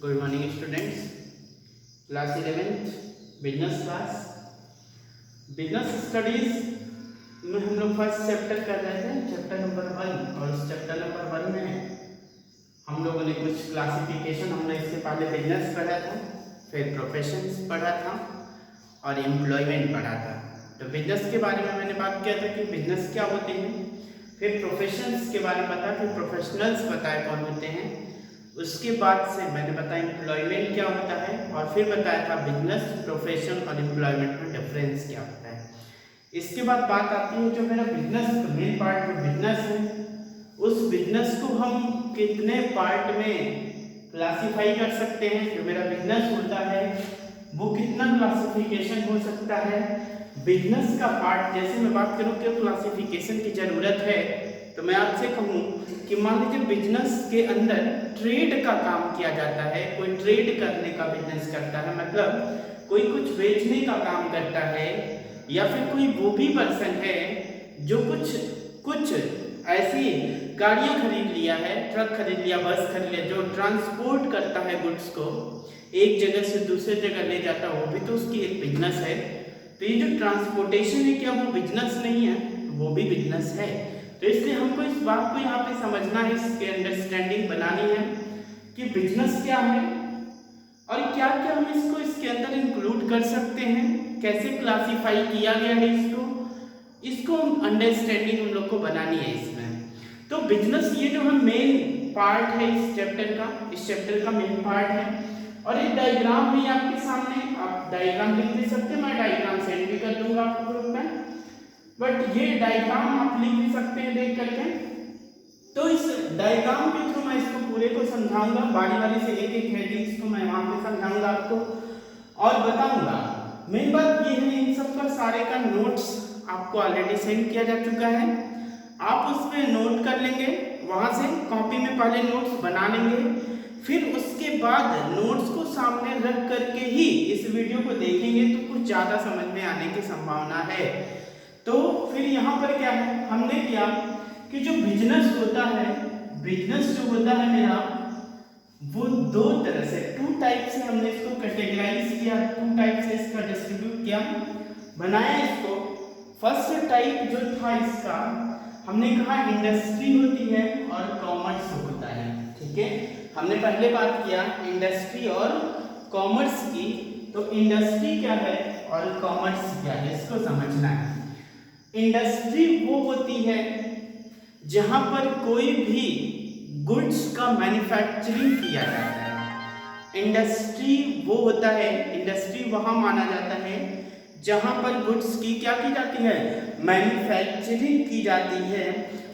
Good morning students. Class 11th business class. Business studies में हम लोग फर्स्ट चैप्टर कर रहे थे, चैप्टर नंबर 1। और इस चैप्टर नंबर 1 में हम लोगों ने कुछ क्लासिफिकेशन, हमने इससे पहले बिजनेस पढ़ा था, फिर प्रोफेशंस पढ़ा था और एम्प्लॉयमेंट पढ़ा था। तो बिजनेस के बारे में मैंने बात किया था कि बिजनेस क्या होते हैं, फिर प्रोफेशंस के बारे में बताया, फिर प्रोफेशनल्स बताया कौन होते हैं, उसके बाद से मैंने बताया एम्प्लॉयमेंट क्या होता है, और फिर बताया था बिजनेस, प्रोफेशन और एम्प्लॉयमेंट में डिफरेंस क्या होता है। इसके बाद बात आती है जो मेरा बिजनेस मेन पार्ट जो बिजनेस है, उस बिजनेस को हम कितने पार्ट में क्लासिफाई कर सकते हैं। जो मेरा बिजनेस होता है वो कितना क्लासिफिकेशन हो सकता है। बिजनेस का पार्ट जैसे मैं बात करूं कि क्लासिफिकेशन की जरूरत है, तो मैं आपसे कहूं कि मान लीजिए बिजनेस के अंदर ट्रेड का काम किया जाता है, कोई ट्रेड करने का बिजनेस करता है, मतलब कोई कुछ बेचने का काम करता है, या फिर कोई वो भी पर्सन है जो कुछ ऐसी गाड़ियां खरीद लिया है, ट्रक खरीद लिया, बस खरीद लिया, जो ट्रांसपोर्ट करता है गुड्स को एक जगह से दूसरे जगह ले जाता है, वो भी तो उसकी एक बिजनेस है। तो ये जो ट्रांसपोर्टेशन है, क्या वो बिजनेस नहीं है? वो भी बिजनेस है। तो इसलिए हमको इस बात को यहाँ पे समझना है, इसके अंडरस्टैंडिंग बनानी है कि बिजनेस क्या है और क्या क्या हम इसके अंदर इंक्लूड कर सकते हैं, कैसे क्लासिफाई किया गया है इसको अंडरस्टैंडिंग हम लोग को बनानी है इसमें। तो बिजनेस ये जो हम मेन पार्ट है इस चैप्टर का मेन पार्ट है। और एक डायग्राम है आपके सामने, आप डायग्राम लिख भी सकते हैं, मैं डायग्राम सेंड भी कर दूंगा आपको ग्रुप में, बट ये डायग्राम आप लिख भी सकते हैं देख करके। तो इस डायग्राम के थ्रू मैं इसको पूरे को समझाऊंगा, बारी बारी से एक एक हेडिंग्स को मैं वहां पे समझाऊंगा आपको और बताऊंगा। मेन बात ये है, इन सब का सारे का नोट्स आपको ऑलरेडी सेंड किया जा चुका है, आप उस पर नोट कर लेंगे, वहां से कॉपी में पहले नोट्स बना लेंगे, फिर उसके बाद नोट्स को सामने रख करके ही इस वीडियो को देखेंगे तो कुछ ज़्यादा समझ में आने की संभावना है। तो फिर यहाँ पर क्या है, हमने किया कि जो बिजनेस होता है, बिजनेस जो होता है मेरा, वो दो तरह से, टू टाइप से हमने इसको कैटेगराइज किया, टू टाइप से इसका डिस्ट्रीब्यूट किया, बनाया इसको। फर्स्ट टाइप जो था इसका, हमने कहा इंडस्ट्री होती है और कॉमर्स होता है। ठीक है, हमने पहले बात किया इंडस्ट्री और कॉमर्स की। तो इंडस्ट्री क्या है और कॉमर्स क्या है, इसको समझना है। इंडस्ट्री वो होती है जहां पर कोई भी गुड्स का मैन्युफैक्चरिंग किया जाता है। इंडस्ट्री वो होता है, इंडस्ट्री वहां माना जाता है जहां पर गुड्स की क्या की जाती है, मैन्युफैक्चरिंग की जाती है,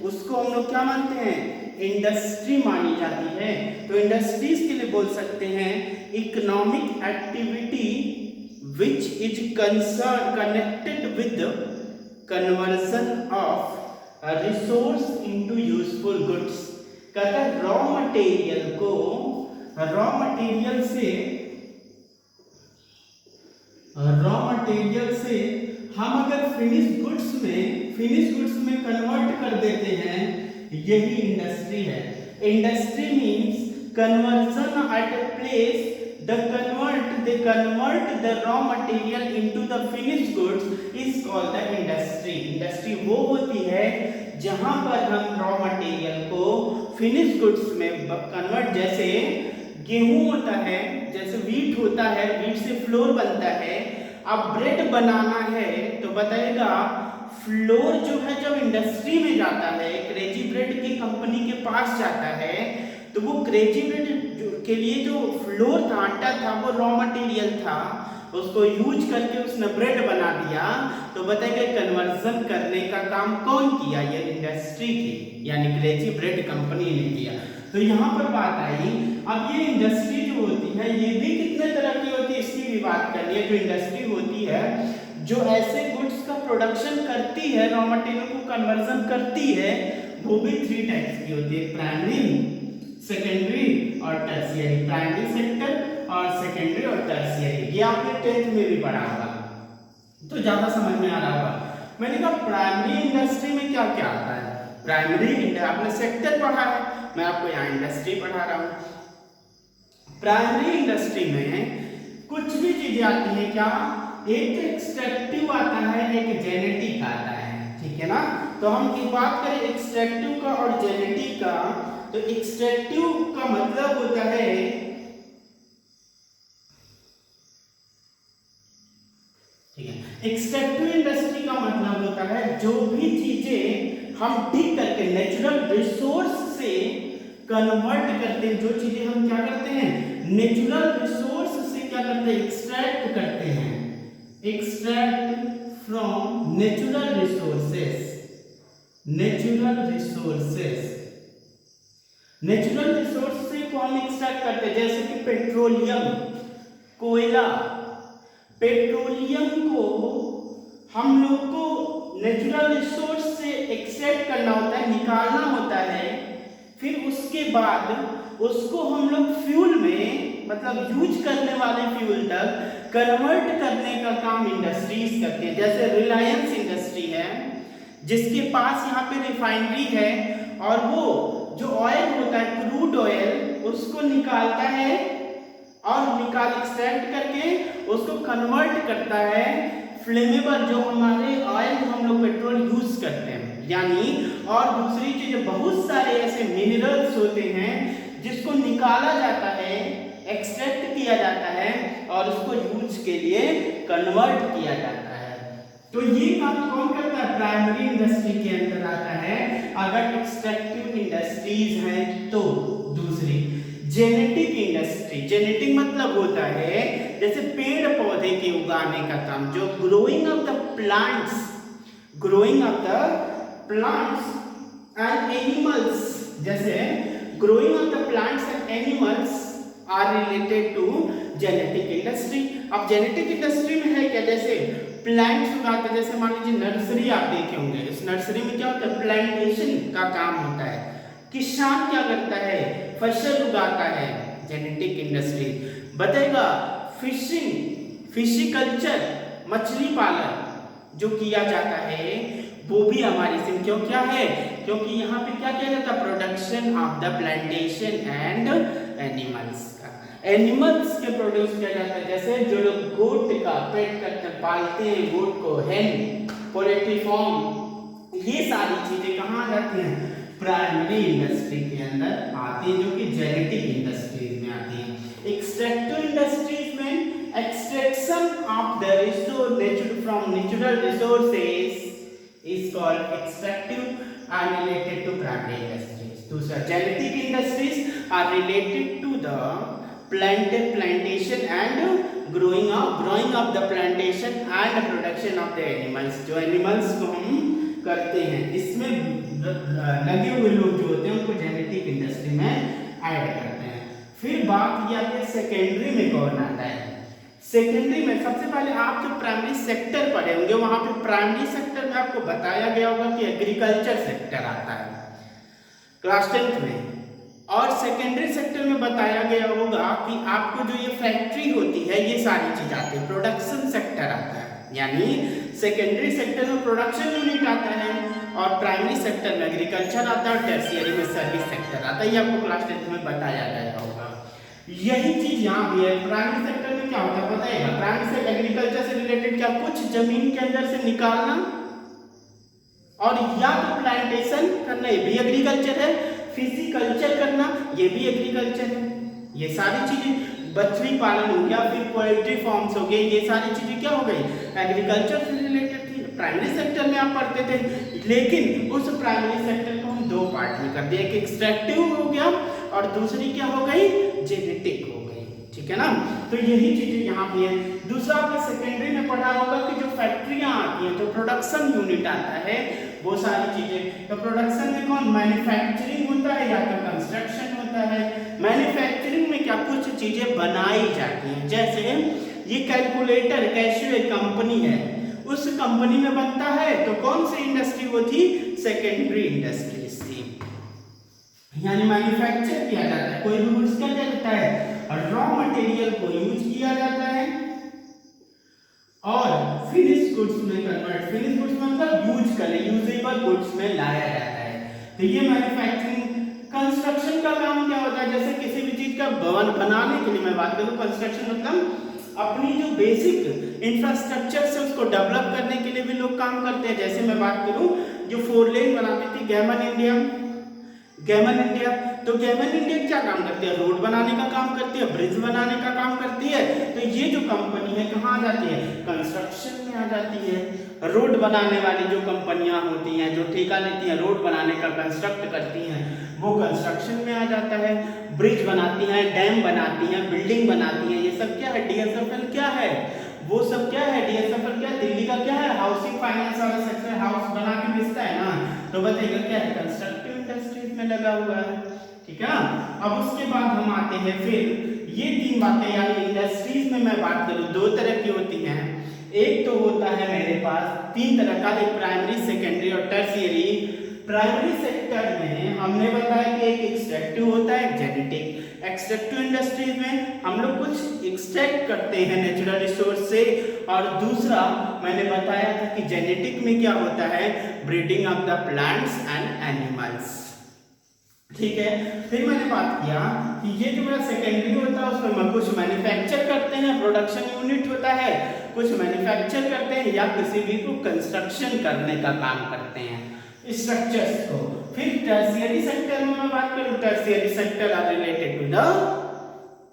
उसको हम लोग क्या मानते हैं, इंडस्ट्री मानी जाती है। तो इंडस्ट्रीज के लिए बोल सकते हैं economic activity which is concern connected with conversion of resource into useful goods. कहता है रॉ मटेरियल को, रॉ मटेरियल से हम अगर फिनिश गुड्स में कन्वर्ट कर देते हैं, यही इंडस्ट्री है। Industry means conversion at a place, they convert the raw material into the finished goods is called the industry। Industry वो होती है जहां पर हम रॉ मटेरियल को फिनिश गुड्स में कन्वर्ट, जैसे गेहूं होता है, जैसे वीट होता है, वीट से फ्लोर बनता है। अब ब्रेड बनाना है तो बताइएगा, फ्लोर जो है जब इंडस्ट्री में जाता है, क्रेजी ब्रेड की कंपनी के पास जाता है, तो वो क्रेजी ब्रेड के लिए जो फ्लोर था, आटा था, वो रॉ मटेरियल था, उसको यूज करके उसने ब्रेड बना दिया। तो बताइए कन्वर्जन करने का काम कौन किया, ये इंडस्ट्री की, यानी क्रेजी ब्रेड कंपनी ने किया। तो यहाँ पर बात आई, अब ये इंडस्ट्री जो होती है ये भी कितने तरह की होती है, इसकी भी बात करनी है। जो इंडस्ट्री होती है जो ऐसे गुड्स का प्रोडक्शन करती है, रॉ मटेरियल को कन्वर्जन करती है, वो भी 3 टाइप्स की होती है, प्राइमरी, सेकेंडरी और टर्शियरी। प्राइमरी सेक्टर और सेकेंडरी और टर्शियरी, ये आपने 10th में भी पढ़ा होगा, तो ज्यादा समझ में आ रहा होगा। मैंने कहा प्राइमरी इंडस्ट्री में क्या क्या आता है। प्राइमरी आपने सेक्टर पढ़ा है, मैं आपको यहाँ इंडस्ट्री पढ़ा रहा हूँ। प्राइमरी इंडस्ट्री में कुछ भी चीजें आती हैं क्या, एक एक्सट्रैक्टिव आता है, एक जेनेटिक आता है, ठीक है ना। तो हम की बात करें एक्सट्रैक्टिव का और जेनेटिक का, तो एक्सट्रैक्टिव का मतलब होता है, ठीक है, एक्सट्रैक्टिव इंडस्ट्री का मतलब होता है जो भी चीजें हम ठीक करके नेचुरल रिसोर्स से कन्वर्ट करते हैं, जो चीजें हम क्या करते हैं नेचुरल रिसोर्स से क्या करते हैं एक्सट्रैक्ट करते हैं, extract from natural resources, natural resources, natural resource से को हम एक्सट्रैक्ट करते हैं, जैसे कि पेट्रोलियम, कोयला, पेट्रोलियम को हम लोग को नेचुरल रिसोर्स से एक्सट्रैक्ट करना होता है, निकालना होता है, फिर उसके बाद उसको हम लोग फ्यूल में मतलब यूज करने वाले फ्यूल तक कन्वर्ट करने का काम इंडस्ट्रीज करते हैं। जैसे रिलायंस इंडस्ट्री है जिसके पास यहाँ पे रिफाइनरी है और वो जो ऑयल होता है क्रूड ऑयल उसको निकालता है और निकाल एक्सट्रैक्ट करके उसको कन्वर्ट करता है फ्लेमेबल, जो हमारे ऑयल जो हम लोग पेट्रोल यूज करते हैं यानी, और दूसरी चीज बहुत सारे ऐसे मिनरल्स होते हैं जिसको निकाला जाता है, एक्सट्रैक्ट किया जाता है और उसको यूज के लिए कन्वर्ट किया जाता है। तो ये काम कौन करता है, प्राइमरी इंडस्ट्री के अंदर आता है अगर एक्सट्रैक्टिव इंडस्ट्रीज हैं तो। दूसरी जेनेटिक इंडस्ट्री, जेनेटिक मतलब होता है जैसे पेड़ पौधे के उगाने का काम, जो growing of the plants, growing of the plants and animals, जैसे growing of the plants and animals are related to genetic industry. अब जेनेटिक इंडस्ट्री में है क्या, जैसे प्लांट्स उगाते हैं, जैसे मान लीजिए नर्सरी आप देखे होंगे, इस नर्सरी में क्या होता है प्लांटेशन का काम होता है, किसान क्या करता है फसल उगाता है, जेनेटिक इंडस्ट्री बताएगा। फिशिंग, फिशिकल्चर, मछली पालन जो किया जाता है वो भी हमारी सिम, क्यों क्या है, क्योंकि यहाँ पे क्या किया जाता है production of the plantation and animals का, एनिमल्स के प्रोड्यूस किया जाता है। जैसे जो लोग गोट का पेट करते पालते हैं, गोट को, हेन, पोल्ट्री फार्म, ये सारी चीजें कहाँ आ जाती हैं प्राइमरी इंडस्ट्री के अंदर आती है, जो कि जेनेटिक इंडस्ट्रीज में आती है। एक्सट्रैक्टिव इंडस्ट्रीज में extraction of the resource natural from natural resources is called extractive are related to primary industries. दूसरा genetic industries are related to the plantation and growing of the plantation and production of the animals, जो animals को हम करते हैं इसमें लगे हुए लोग जो होते हैं उनको जेनेटिक इंडस्ट्री में ऐड करते हैं। फिर बात किया कि सेकेंडरी में कौन आता है, सेकेंडरी में सबसे पहले आप जो प्राइमरी सेक्टर पढ़े होंगे वहां पे प्राइमरी सेक्टर में आपको बताया गया होगा कि एग्रीकल्चर सेक्टर आता है क्लास 10th में, और सेकेंडरी सेक्टर में बताया गया होगा कि आपको जो ये फैक्ट्री होती है ये सारी चीज आती है, प्रोडक्शन सेक्टर आता है, यानी सेकेंडरी सेक्टर में प्रोडक्शन यूनिट आता है और प्राइमरी सेक्टर में एग्रीकल्चर आता है और टर्शियरी में सर्विस सेक्टर आता है। ये आपको क्लास 10th में बताया गया होगा। यही चीज यहाँ भी है। प्राइमरी सेक्टर में क्या होता है बताइएगा, प्राइमरी सेक्टर एग्रीकल्चर से रिलेटेड क्या, कुछ जमीन के अंदर से निकालना और या तो प्लांटेशन करना, ये भी एग्रीकल्चर है, फिशिकल्चर करना ये भी एग्रीकल्चर है, ये सारी चीजें, बछड़ी पालन हो गया, फिर पोल्ट्री फार्म्स हो गए, ये सारी चीजें क्या हो गई एग्रीकल्चर से रिलेटेड थी, प्राइमरी सेक्टर में आप पढ़ते थे। लेकिन उस प्राइमरी सेक्टर को हम दो पार्ट में कर दिया, एक एक्सट्रैक्टिव हो गया और दूसरी क्या हो गई जेनेटिक हो गई, ठीक है ना। तो यही चीजें यहाँ पे है। दूसरा आपने सेकेंडरी में पढ़ा होगा कि जो फैक्ट्रियां आती हैं, जो प्रोडक्शन यूनिट आता है वो सारी चीजें, तो प्रोडक्शन में कौन मैन्युफैक्चरिंग होता है या तो कंस्ट्रक्शन होता है। मैन्युफैक्चरिंग में क्या कुछ चीजें बनाई जाती हैं, जैसे ये कैलकुलेटर कैशियो एक कंपनी है, उस कंपनी में बनता है तो कौन सी इंडस्ट्री वो थी, सेकेंडरी इंडस्ट्रीज थी, यानी मैन्युफैक्चर किया जाता है, कोई भी गुड्स क्या जाता है रॉ मटेरियल को यूज किया जाता है और फिनिश गुड्स में कन्वर्ट, फिनिश गुड्स मतलब यूज कर यूजेबल गुड्स में लाया जाता है। तो ये मैन्युफैक्चरिंग। कंस्ट्रक्शन का काम क्या होता है, जैसे किसी भी चीज का भवन बनाने के लिए मैं बात करूँ, कंस्ट्रक्शन मतलब अपनी जो बेसिक इंफ्रास्ट्रक्चर से उसको डेवलप करने के लिए भी लोग काम करते हैं। जैसे मैं बात करूं जो 4 लेन बनाती थी गैमन इंडिया, तो गैमन इंडिया क्या काम करती है, रोड बनाने का काम करती है, ब्रिज बनाने का काम करती है। तो ये जो कंपनी है कहाँ आ जाती है, कंस्ट्रक्शन में आ जाती है। रोड बनाने वाली जो कंपनियां होती हैं, जो ठेका लेती हैं रोड बनाने का, कंस्ट्रक्ट करती हैं, वो कंस्ट्रक्शन में आ जाता है। ब्रिज बनाती हैं, डैम बनाती हैं, बिल्डिंग बनाती हैं, ये सब क्या है, डीएसएफएल क्या है, वो सब क्या है, डीएसएफएल क्या, दिल्ली का क्या है, हाउसिंग फाइनेंस वाला सेक्टर, हाउस बना के बेचता है ना, तो बताइएगा क्या है, कंस्ट्रक्टिव इंडस्ट्रीज में लगा हुआ है। ठीक है ना। अब उसके बाद हम आते हैं फिर ये 3 बातें, यानी इंडस्ट्रीज में मैं बात करूं 2 तरह की होती हैं। एक तो होता है मेरे पास 3 तरह का, एक प्राइमरी, सेकेंडरी और टर्शियरी। प्राइमरी सेक्टर में हमने बताया कि एक एक्सट्रैक्टिव होता है, जेनेटिक। एक्सट्रैक्टिव इंडस्ट्रीज में हम लोग कुछ एक्सट्रैक्ट करते हैं नेचुरल रिसोर्स से, और दूसरा मैंने बताया था कि जेनेटिक में क्या होता है, breeding of the plants and animals. ठीक है। फिर मैंने बात किया कि ये जो मेरा सेकेंडरी होता है उसमें हम कुछ मैन्युफैक्चर करते हैं, प्रोडक्शन यूनिट होता है, कुछ मैन्युफैक्चर करते हैं या किसी भी को कंस्ट्रक्शन करने का काम करते हैं स्ट्रक्चर्स को। फिर टर्शियरी सेक्टर में मैं बात करूं, tertiary sector are related to the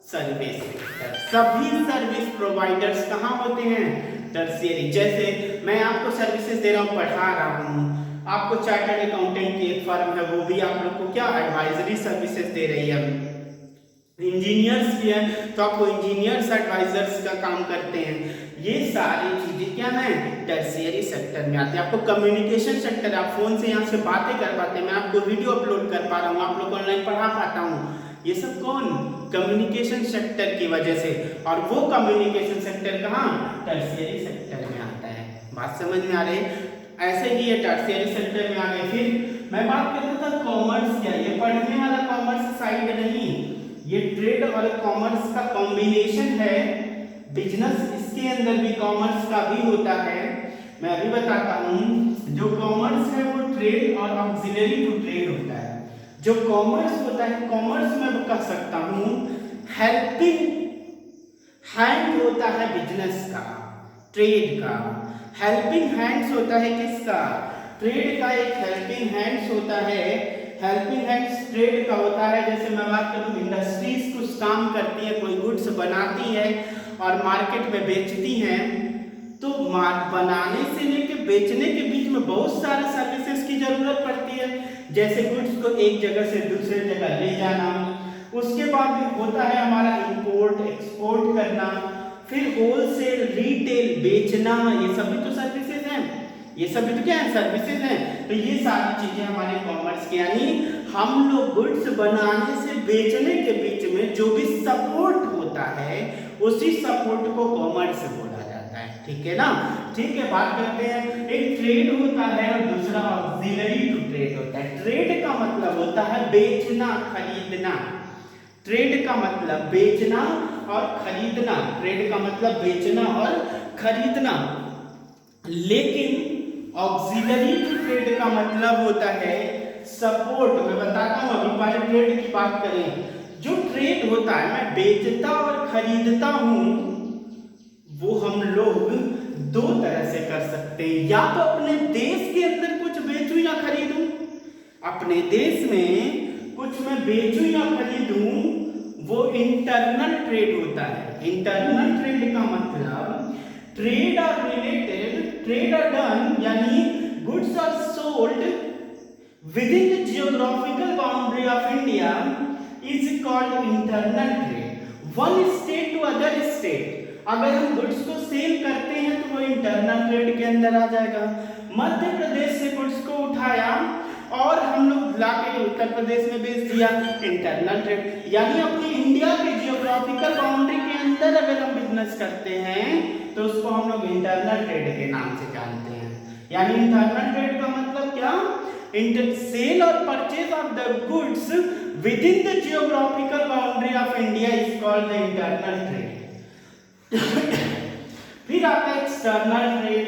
service sector. सभी सर्विस प्रोवाइडर्स कहाँ होते हैं, टर्शियरी। जैसे मैं आपको सर्विसेज दे रहा हूँ, पढ़ा रहा हूँ, आपको चार्टर्ड अकाउंटेंट की एक फर्म है, वो भी आप लोग को क्या एडवाइजरी सर्विसेज दे रही है। इंजीनियर्स भी है तो आपको इंजीनियर्स एडवाइजर्स का काम करते हैं। ये सारी चीजें क्या है, टर्शियरी सेक्टर में आती है। आपको कम्युनिकेशन सेक्टर, आप फोन से यहाँ से बातें कर पाते हैं, मैं आपको वीडियो अपलोड कर पा रहा हूँ, आप लोग को ऑनलाइन पढ़ा पाता हूँ, ये सब कौन, कम्युनिकेशन सेक्टर की वजह से। और वो कम्युनिकेशन सेक्टर कहाँ, टर्शियरी सेक्टर में आता है। बात समझ में आ रही है। ऐसे ही ये टर्शियरी सेक्टर में आ गए। फिर मैं बात करता था कॉमर्स क्या, ये पढ़ने वाला कॉमर्स साइड नहीं, ये ट्रेड और कॉमर्स का कॉम्बिनेशन है। बिजनेस इसके अंदर भी कॉमर्स का भी होता है। मैं अभी बताता हूँ, जो कॉमर्स है वो ट्रेड और ऑक्सिलरी टू ट्रेड होता है। जो कॉमर्स होता है, कॉमर्स में कह सकता हूँ हेल्पिंग हैंड होता है बिजनेस का, ट्रेड का। हेल्पिंग हैंड्स होता है किसका, ट्रेड का एक हेल्पिंग हैंड्स होता है। हेल्पिंग हैंड्स ट्रेड का होता है। जैसे मैं बात करूं, इंडस्ट्रीज कुछ काम करती है, कोई गुड्स बनाती है और मार्केट में बेचती हैं, तो बनाने से लेके बेचने के बीच में बहुत सारे सर्विसेज की जरूरत पड़ती है। जैसे गुड्स को एक जगह से दूसरे जगह ले जाना, उसके बाद होता है हमारा इंपोर्ट एक्सपोर्ट करना, फिर होलसेल रिटेल बेचना, ये सभी तो सर्विसेज हैं, ये सभी तो क्या है, सर्विसेज हैं। तो ये सारी चीजें हमारे कॉमर्स के, यानी हम लोग गुड्स बनाने से बेचने के बीच में जो भी सपोर्ट होता है, उसी सपोर्ट को कॉमर्स बोला जाता है। ठीक है ना। ठीक है, बात करते हैं, एक ट्रेड होता है और दूसरा ऑक्सिलरी टू ट्रेड होता है। ट्रेड का मतलब होता है बेचना खरीदना, ट्रेड का मतलब बेचना और खरीदना, ट्रेड का मतलब बेचना और खरीदना। लेकिन ऑक्सिलरी टू ट्रेड का मतलब होता है सपोर्ट। मैं बताता हूं, अभी पहले ट्रेड की बात करें। जो ट्रेड होता है, मैं बेचता और खरीदता हूं, वो हम लोग 2 तरह से कर सकते हैं। या तो अपने देश के अंदर कुछ बेचूं या खरीदूं, अपने देश में कुछ मैं बेचूं या खरीदूं, वो इंटरनल ट्रेड होता है। इंटरनल ट्रेड का मतलब trade are related, trade are done, यानी goods are sold with in the geographical boundary of India is called internal trade. One state to other state, अगर हम गुड्स को सेल करते हैं तो वो इंटरनल ट्रेड के अंदर आ जाएगा। मध्य प्रदेश से गुड्स को उठाया और हम लोग लाके उत्तर प्रदेश में बेच दिया, इंटरनल ट्रेड। यानी अपनी इंडिया के जियोग्राफिकल बाउंड्री के अंदर अगर हम बिजनेस करते हैं तो उसको हम लोग इंटरनल ट्रेड के नाम से जानते हैं। यानी इंटरनल ट्रेड का मतलब क्या, सेल और purchase of the goods with in the geographical boundary of India is called the internal trade. फिर आता है एक्सटर्नल ट्रेड।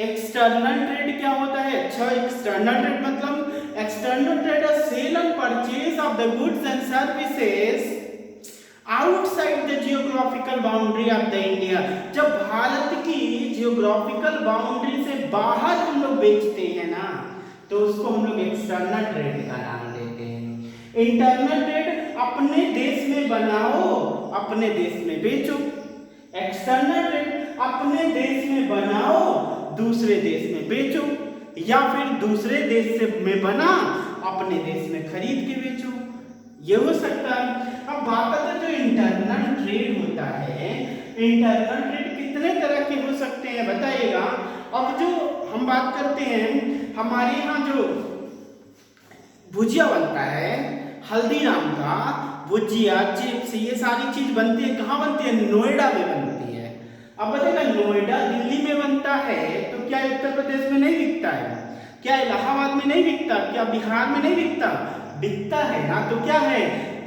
एक्सटर्नल ट्रेड क्या होता है, अच्छा, एक्सटर्नल ट्रेड मतलब external trade sale and purchase of the goods and services outside the geographical boundary of the India, जब भारत की जियोग्राफिकल बाउंड्री से बाहर हम लोग बेचते हैं ना, तो उसको हम लोग एक्सटर्नल ट्रेड का नाम देते हैं। इंटरनल ट्रेड अपने देश में बनाओ, अपने देश में बेचो। एक्सटर्नल ट्रेड अपने देश में बनाओ, दूसरे देश में बेचो, या फिर दूसरे देश से में बना अपने देश में खरीद के बेचो, ये हो सकता है। अब बात करते हैं जो इंटरनल ट्रेड होता है, इंटरनल ट्रेड कितने तरह के हो सकते हैं बताइएगा। अब जो हम बात करते हैं, हमारे यहाँ जो भुजिया बनता है हल्दीराम का, भुजिया चिप्स ये सारी चीज बनती है, कहाँ बनती है? नोएडा में बनती है। अब बताइएगा, नोएडा दिल्ली में बनता है तो क्या उत्तर प्रदेश में नहीं बिकता है? क्या इलाहाबाद में नहीं बिकता? क्या बिहार में नहीं बिकता? बिकता है ना। तो क्या है,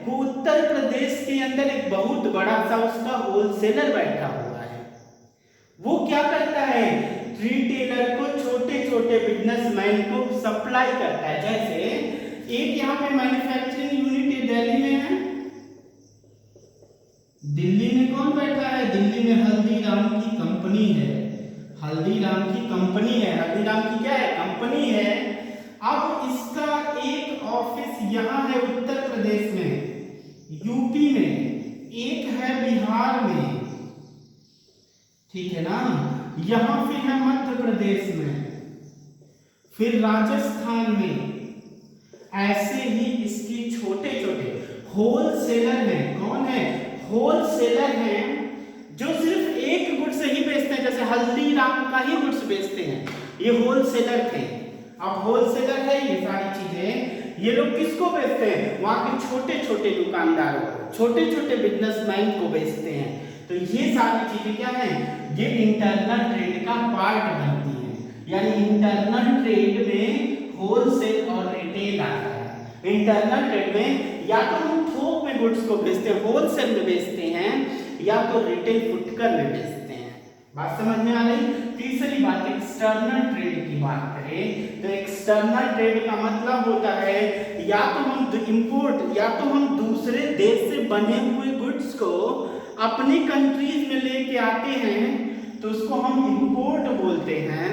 वो उत्तर प्रदेश के अंदर एक बहुत बड़ा सा उसका होलसेलर बैठा हुआ है। वो क्या करता है, रिटेलर को, छोटे छोटे बिजनेसमैन को सप्लाई करता है। जैसे एक यहाँ पे मैन्युफैक्चरिंग यूनिट दिल्ली में है, दिल्ली में कौन बैठा है? दिल्ली में हल्दीराम की कंपनी है, हल्दीराम की कंपनी है, हल्दीराम की क्या है? कंपनी है। अब इसका एक ऑफिस यहाँ है उत्तर प्रदेश में, यूपी में, एक है बिहार में, ठीक है ना, यहाँ फिर है मध्य प्रदेश में, फिर राजस्थान में। ऐसे ही इसकी छोटे छोटे होलसेलर हैं। कौन है? होलसेलर हैं जो सिर्फ एक गुड्स ही बेचते हैं, जैसे हल्दीराम का ही गुड्स बेचते हैं, ये होलसेलर थे। अब होलसेलर है ये सारी चीजें, ये लोग किसको बेचते हैं? वहां के छोटे छोटे दुकानदारों को, छोटे छोटे बिजनेसमैन को बेचते हैं। तो ये सारी चीजें क्या है, ये इंटरनल ट्रेड का पार्ट बनती है। यानी इंटरनल ट्रेड में होलसेल और रिटेल आता है। इंटरनल ट्रेड में या तो हम थोक में गुड्स को बेचते हैं, होलसेल में बेचते हैं, या तो रिटेल फुटकर में बेचते हैं। बात समझ में आ रही? तीसरी बात, एक्सटर्नल ट्रेड की बात करें तो एक्सटर्नल ट्रेड का मतलब होता है या तो हम इंपोर्ट, या तो हम दूसरे देश से बने हुए गुड्स को अपनी कंट्रीज में लेके आते हैं तो उसको हम इंपोर्ट बोलते हैं।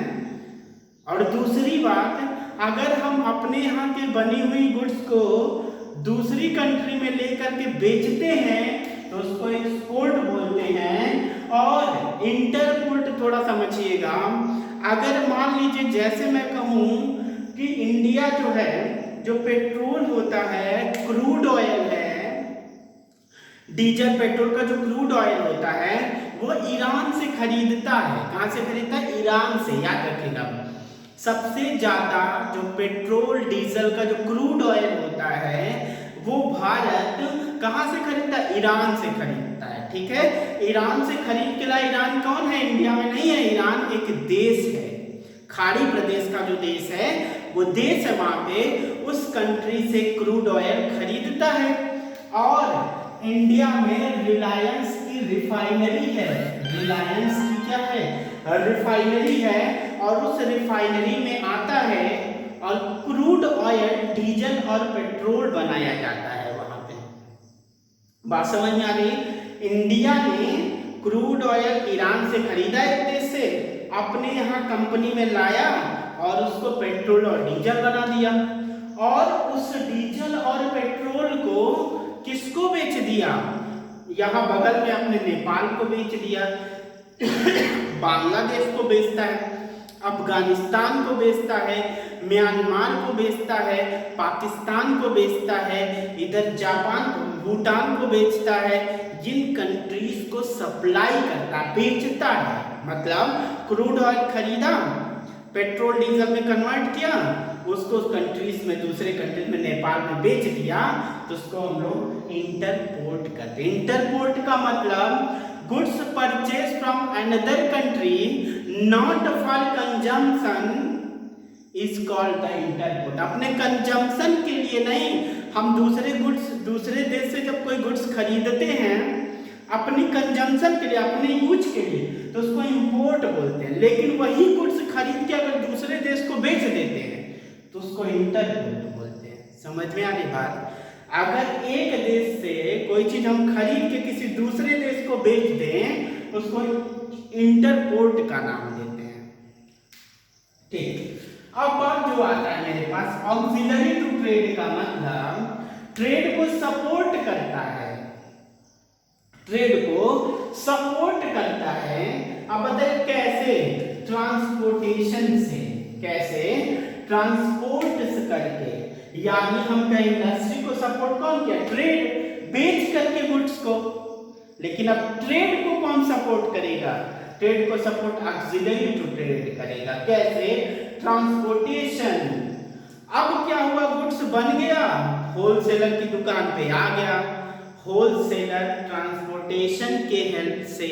और दूसरी बात, अगर हम अपने यहाँ के बनी हुई गुड्स को दूसरी कंट्री में लेकर के बेचते हैं तो उसको एक्सपोर्ट बोलते हैं। और इंटरपोर्ट थोड़ा समझिएगा, अगर मान लीजिए जैसे मैं कहूँ कि इंडिया जो है, जो पेट्रोल होता है, क्रूड ऑयल है, डीजल पेट्रोल का जो क्रूड ऑयल होता है वो ईरान से खरीदता है। कहाँ से खरीदता है? ईरान से। याद रखिएगा, सबसे ज्यादा जो पेट्रोल डीजल का जो क्रूड ऑयल होता है वो भारत कहाँ से खरीदता है? ईरान से खरीदता है। ठीक है, ईरान से खरीद के लाए। ईरान कौन है? इंडिया में नहीं है, ईरान एक देश है, खाड़ी प्रदेश का जो देश है वो देश है, वहां पे उस कंट्री से क्रूड ऑयल खरीदता है। और इंडिया में रिलायंस की रिफाइनरी है, रिलायंस की क्या है? रिफाइनरी है, और उस रिफाइनरी में आता है और क्रूड ऑयल, डीजल और पेट्रोल बनाया जाता है वहां पे। बात समझ में आ रही? इंडिया ने क्रूड ऑयल ईरान से खरीदा एक देश से, अपने यहाँ कंपनी में लाया और उसको पेट्रोल और डीजल बना दिया, और उस डीजल और पेट्रोल को किसको बेच दिया? यहाँ बगल में अपने नेपाल को बेच दिया, बांग्लादेश को बेचता है, अफगानिस्तान को बेचता है, म्यांमार को बेचता है, पाकिस्तान को बेचता है, इधर जापान, भूटान को बेचता है। जिन कंट्रीज को सप्लाई करता, बेचता है, मतलब क्रूड ऑयल खरीदा, पेट्रोल डीजल में कन्वर्ट किया, उसको कंट्रीज में, दूसरे कंट्रीज में, नेपाल में बेच दिया, तो उसको हम लोग इंटरपोर्ट करते हैं। इंटरपोर्ट का मतलब goods purchase from another country not for consumption is called the entrepot. अपने कंजम्पशन के लिए नहीं, हम दूसरे गुड्स, दूसरे देश से जब कोई गुड्स खरीदते हैं अपनी कंजम्पशन के लिए, अपने यूज के लिए, तो उसको इंपोर्ट बोलते हैं। लेकिन वही गुड्स खरीद के अगर दूसरे देश को बेच देते हैं तो उसको इंटरपोर्ट बोलते हैं। समझ में आ रही बात? अगर एक देश से कोई चीज हम खरीद के किसी दूसरे देश को बेच दें, उसको इंटरपोर्ट का नाम देते हैं। ठीक, अब बात जो आता है मेरे पास ऑक्सिलरी टू ट्रेड का मतलब ट्रेड को सपोर्ट करता है, ट्रेड को सपोर्ट करता है। अब बताइए कैसे? ट्रांसपोर्टेशन से। कैसे? ट्रांसपोर्ट करके, यानी हम कहीं इंडस्ट्री को सपोर्ट कौन किया? ट्रेड, बेच करके गुड्स को। लेकिन अब ट्रेड को कौन सपोर्ट करेगा? ट्रेड को सपोर्ट ऑक्सिलरी टू ट्रेड करेगा। कैसे? ट्रांसपोर्टेशन। अब क्या हुआ? गुड्स बन गया, होलसेलर की दुकान पे आ गया, होलसेलर ट्रांसपोर्टेशन के हेल्प से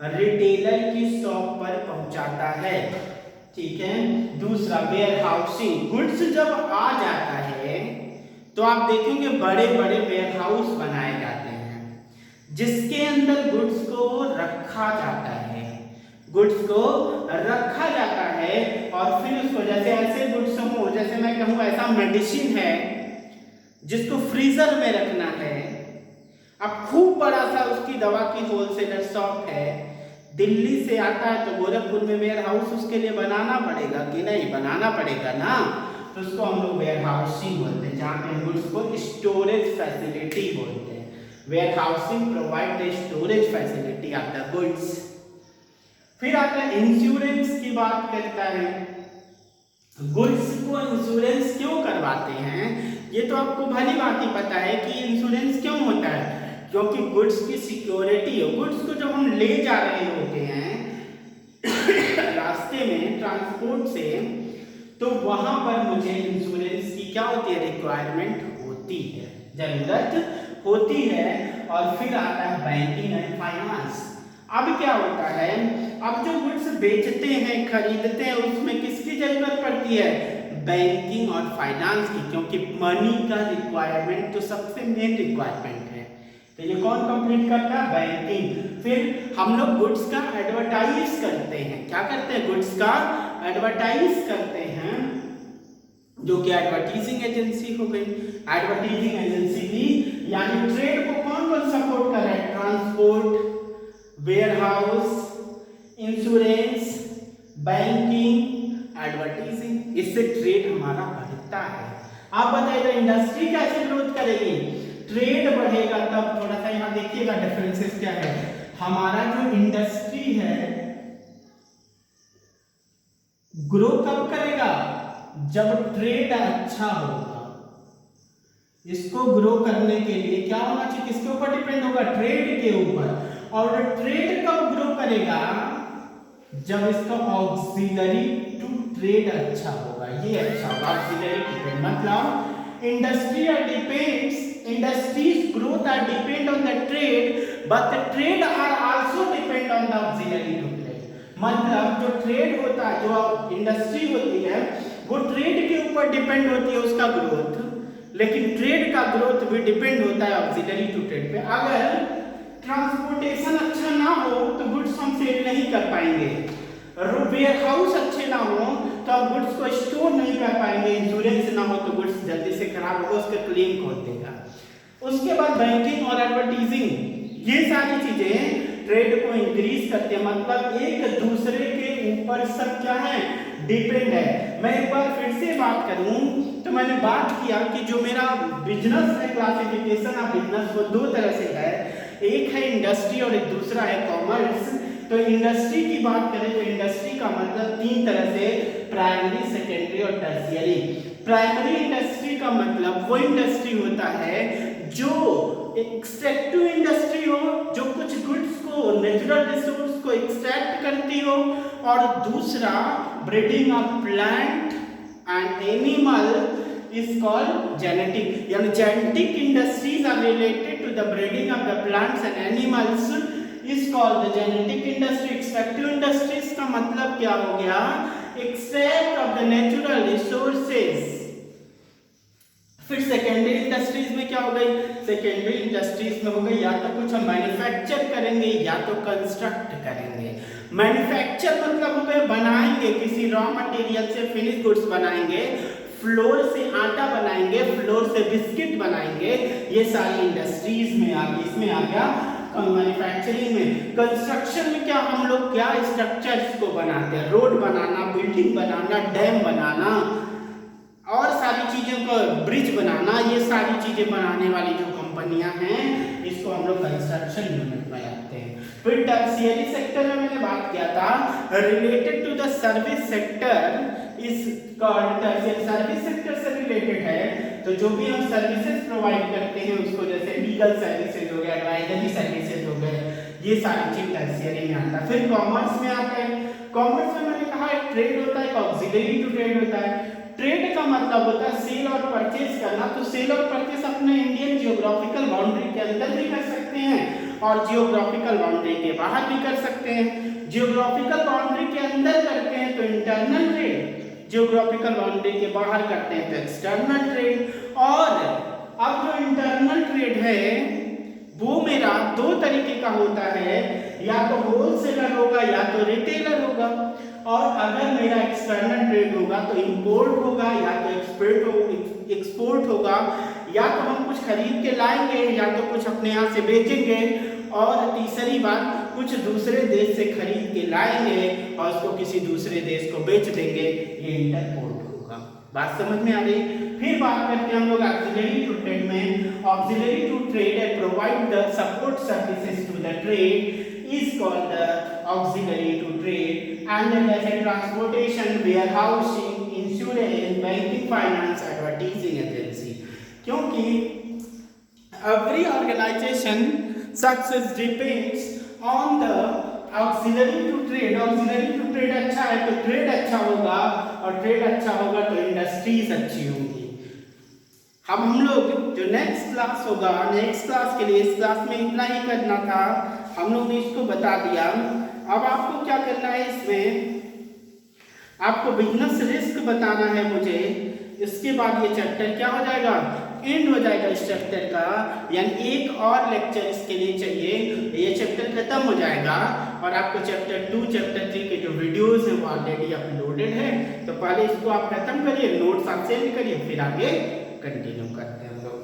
रिटेलर की शॉप पर पहुंचाता है। ठीक है। दूसरा वेयर हाउसिंग। गुड्स जब आ जाता है तो आप देखेंगे बड़े बड़े वेयर हाउस बनाए जाते हैं जिसके अंदर गुड्स को रखा जाता है, गुड्स को रखा जाता है। और फिर उसको जैसे ऐसे गुड्स हो, जैसे मैं कहूँ ऐसा मेडिसिन है जिसको फ्रीजर में रखना है। अब खूब बड़ा सा उसकी दवा की होलसेलर शॉप है, दिल्ली से आता है तो गोरखपुर में वेयर हाउस उसके लिए बनाना पड़ेगा कि नहीं? बनाना पड़ेगा ना। तो उसको हम लोग वेयर हाउसिंग बोलते हैं, जहाँ पे गुड्स को स्टोरेज फैसिलिटी बोलते हैं। Warehousing provide the storage facility of the goods. फिर आता है इंश्योरेंस की बात करता है। गुड्स को इंश्योरेंस क्यों करवाते हैं? ये तो आपको भली बात ही पता है कि इंश्योरेंस क्यों होता है, क्योंकि गुड्स की सिक्योरिटी हो। गुड्स को जब हम ले जा रहे होते हैं रास्ते में ट्रांसपोर्ट से, तो वहां पर मुझे इंश्योरेंस की क्या होती है? रिक्वायरमेंट होती है, जरूरत होती है। और फिर आता है बैंकिंग एंड फाइनेंस। अब क्या होता है? अब जो गुड्स बेचते हैं, खरीदते हैं, उसमें किसकी जरूरत पड़ती है? बैंकिंग और फाइनेंस की, क्योंकि मनी का रिक्वायरमेंट तो सबसे मेन रिक्वायरमेंट है। तो ये कौन कंप्लीट करता है? बैंकिंग। फिर हम लोग गुड्स का एडवर्टाइज करते हैं। क्या करते हैं? गुड्स का एडवर्टाइज करते हैं, जो कि एडवर्टाइजिंग एजेंसी हो गई। एडवर्टाइजिंग एजेंसी भी, यानी ट्रेड को कौन कौन सपोर्ट कर रहा है? Transport, warehouse, insurance, banking, advertising. इससे ट्रेड हमारा बढ़ता है। आप बताइए इंडस्ट्री कैसे ग्रोथ करेगी? ट्रेड बढ़ेगा तब। थोड़ा सा यहाँ देखिएगा डिफरेंसेस क्या है। हमारा जो इंडस्ट्री है ग्रो कब करेगा? जब ट्रेड अच्छा होगा। इसको ग्रो करने के लिए क्या होना चाहिए? किसके ऊपर डिपेंड होगा? ट्रेड के ऊपर। और ट्रेड कब ग्रो करेगा? जब इसका ऑक्सिलरी टू ट्रेड अच्छा होगा। ये अच्छा होगा, ऑक्सिलरी टू ट्रेड मतलब industries growth are depend on the trade, but the trade are also depend on the auxiliary to trade। मतलब जो ट्रेड होता है, जो इंडस्ट्री होती है, वो ट्रेड के ऊपर डिपेंड होती है उसका ग्रोथ, लेकिन ट्रेड का ग्रोथ भी डिपेंड होता है ऑक्सिलरी टू ट्रेड पे। अगर ट्रांसपोर्टेशन अच्छा ना हो तो गुड्स हम सेल नहीं कर पाएंगे, वेयर हाउस अच्छे ना हो तो आप गुड्स को स्टोर नहीं कर पाएंगे, इंश्योरेंस ना हो तो गुड्स जल्दी से खराब होगा, उसका क्लेम कौन देगा। उसके बाद बैंकिंग और एडवर्टाइजिंग, ये सारी चीजें ट्रेड को इंक्रीज करते हैं। मतलब एक दूसरे के ऊपर सब क्या है? डिपेंड है। मैं एक बार फिर से बात करूं तो मैंने बात किया कि जो मेरा बिजनेस है, क्लासिफिकेशन ऑफ बिजनेस वो दो तरह से है, एक है इंडस्ट्री और एक दूसरा है कॉमर्स। तो इंडस्ट्री की बात करें तो इंडस्ट्री का मतलब तीन तरह से, प्राइमरी, सेकेंडरी और टर्शियरी। प्राइमरी इंडस्ट्री का मतलब वो इंडस्ट्री होता है जो एक्सट्रैक्टिव इंडस्ट्री हो, जो कुछ गुड्स को, नेचुरल रिसोर्स को एक्सट्रैक्ट करती हो। और दूसरा breeding of plant and animal is called genetic, यानी genetic industries are related to the breeding of the plants and animals is called the genetic industry. Extractive industries का मतलब क्या हो गया? Extract of the natural resources. फिर secondary industries में क्या हो गई? सेकेंडरी इंडस्ट्रीज में हो गई या तो कुछ हम मैन्युफैक्चर करेंगे या तो कंस्ट्रक्ट करेंगे। मैन्युफैक्चर मतलब हो गए बनाएंगे, किसी रॉ मटेरियल से फिनिश गुड्स बनाएंगे, फ्लोर से आटा बनाएंगे, फ्लोर से बिस्किट बनाएंगे, ये सारी इंडस्ट्रीज में आ गई। इसमें आ गया मैन्युफैक्चरिंग में। कंस्ट्रक्शन में क्या हम लोग क्या स्ट्रक्चर्स को बनाते हैं, रोड बनाना, बिल्डिंग बनाना, डैम बनाना और सारी चीजों को, ब्रिज बनाना, ये सारी चीजें बनाने वाली जो कंपनियां हैं इसको हम लोग कंस्ट्रक्शन यूनिट में लाते हैं। फिर टर्शियरी सेक्टर में मैंने बात किया था, related to the service sector is called tertiary. Service sector से रिलेटेड है तो जो भी हम सर्विसेज प्रोवाइड करते हैं उसको, जैसे लीगल सर्विसेज हो गए, एडवाइजरी सर्विसेज हो गए, ये सारी चीज टर्शियरी में आता है। फिर कॉमर्स में आता है। कॉमर्स में मैंने कहा एक ट्रेड होता है, एक ऑक्सिलरी टू ट्रेड होता है। ट्रेड का मतलब होता है सेल और परचेज करना, तो सेल और परचेज अपने इंडियन जियोग्राफिकल बाउंड्री के अंदर भी कर सकते हैं और जियोग्राफिकल बाउंड्री के बाहर भी कर सकते हैं। जियोग्राफिकल बाउंड्री के अंदर करते हैं तो इंटरनल ट्रेड, जियोग्राफिकल बाउंड्री के बाहर करते हैं तो एक्सटर्नल ट्रेड। और अब जो इंटरनल ट्रेड है वो मेरा दो तरीके का होता है, या तो होलसेलर होगा या तो रिटेलर होगा। और अगर मेरा एक्सटर्नल ट्रेड होगा तो इंपोर्ट होगा या तो एक्सपोर्ट होगा, या तो हम कुछ खरीद के लाएंगे या तो कुछ अपने यहाँ से बेचेंगे, और तीसरी बात कुछ दूसरे देश से खरीद के लाएंगे और उसको किसी दूसरे देश को बेच देंगे, ये इंटरपोर्ट होगा। बात समझ में आ गई। फिर बात करते हैं हम लोग ऑक्सिलरी टू ट्रेड में। Auxiliary to trade provide the support services to the trade is called the auxiliary to trade, and then जैसे transportation, warehousing, insurance, banking, finance, advertising agency। क्योंकि every organization success depends on the auxiliary to trade। auxiliary to trade अच्छा है तो trade अच्छा होगा, और trade अच्छा होगा तो इंडस्ट्रीज अच्छी होंगी। अब हम लोग जो नेक्स्ट क्लास होगा, नेक्स्ट क्लास के लिए इस क्लास में इतना ही करना था, हम लोग ने इसको बता दिया। अब आपको क्या करना है, इसमें आपको बिजनेस रिस्क बताना है मुझे। इसके बाद ये चैप्टर क्या हो जाएगा, एंड हो जाएगा इस चैप्टर का, यानी एक और लेक्चर इसके लिए चाहिए, ये चैप्टर खत्म हो जाएगा। और आपको चैप्टर 2, चैप्टर 3 के जो वीडियोस हैं वो ऑलरेडी अपलोडेड है, तो पहले इसको आप खत्म करिए, नोट्स आप सेंड करिए, फिर आगे कंटिन्यू करते हैं हम लोग।